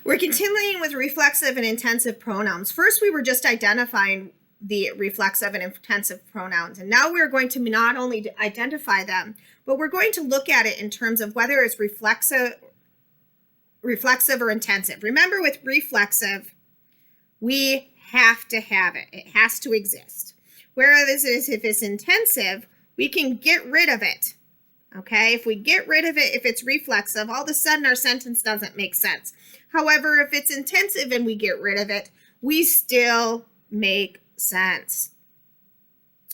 We're continuing with reflexive and intensive pronouns. First, we were just identifying the reflexive and intensive pronouns, and now we're going to not only identify them, but we're going to look at it in terms of whether it's reflexive or intensive. Remember, with reflexive, we have to have it. It has to exist. Whereas if it's intensive, we can get rid of it. Okay, if we get rid of it, if it's reflexive, all of a sudden our sentence doesn't make sense. However, if it's intensive and we get rid of it, we still make sense.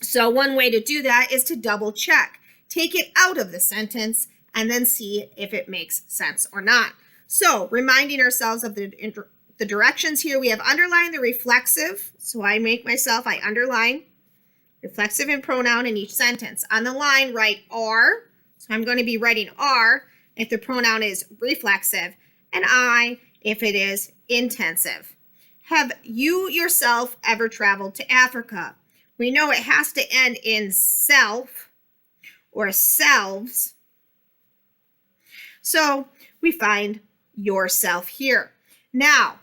So one way to do that is to double check. Take it out of the sentence and then see if it makes sense or not. So reminding ourselves of the directions here, we have underlined the reflexive. So I underline reflexive and pronoun in each sentence. On the line, write R. So I'm going to be writing R if the pronoun is reflexive, and I if it is intensive. Have you yourself ever traveled to Africa? We know it has to end in self or selves. So we find yourself here. Now,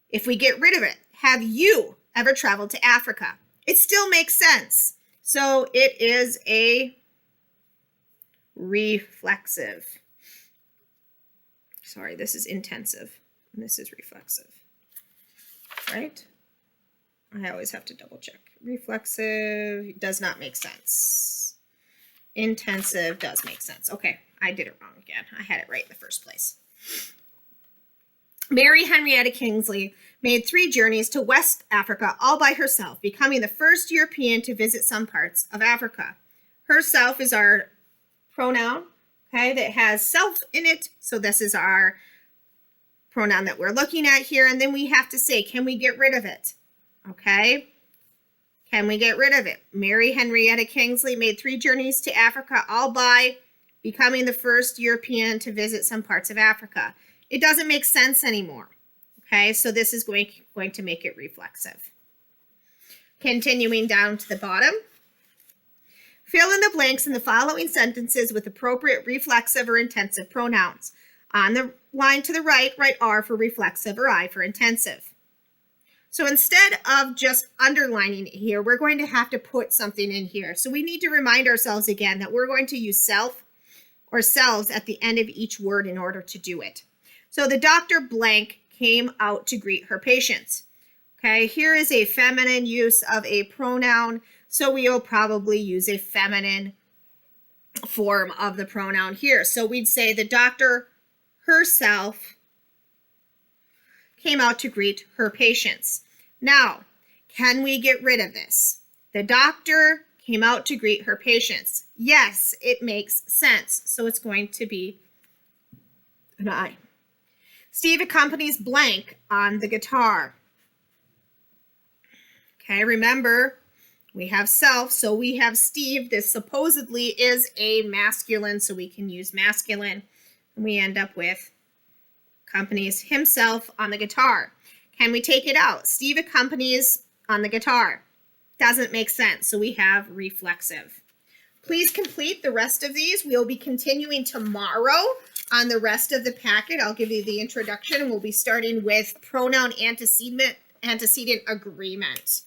if we get rid of it, have you ever traveled to Africa? It still makes sense. So it is a reflexive. Sorry, this is intensive and this is reflexive, right? I always have to double check. Reflexive does not make sense. Intensive does make sense. Okay, I did it wrong again. I had it right in the first place. Mary Henrietta Kingsley made 3 journeys to West Africa all by herself, becoming the first European to visit some parts of Africa. Herself is our pronoun, okay, that has self in it. So this is our pronoun that we're looking at here. And then we have to say, can we get rid of it? Okay. Can we get rid of it? Mary Henrietta Kingsley made 3 journeys to Africa, all by becoming the first European to visit some parts of Africa. It doesn't make sense anymore. Okay, so this is going to make it reflexive. Continuing down to the bottom. Fill in the blanks in the following sentences with appropriate reflexive or intensive pronouns. On the line to the right, write R for reflexive or I for intensive. So instead of just underlining it here, we're going to have to put something in here. So we need to remind ourselves again that we're going to use self or selves at the end of each word in order to do it. So the doctor blank came out to greet her patients. Okay, here is a feminine use of a pronoun. So we will probably use a feminine form of the pronoun here. So we'd say the doctor herself came out to greet her patients. Now, can we get rid of this? The doctor came out to greet her patients. Yes, it makes sense. So it's going to be an I. Steve accompanies blank on the guitar. Okay, remember, we have self, so we have Steve. This supposedly is a masculine, so we can use masculine. And we end up with accompanies himself on the guitar. Can we take it out? Steve accompanies on the guitar. Doesn't make sense, so we have reflexive. Please complete the rest of these. We'll be continuing tomorrow on the rest of the packet. I'll give you the introduction, and we'll be starting with pronoun antecedent agreement.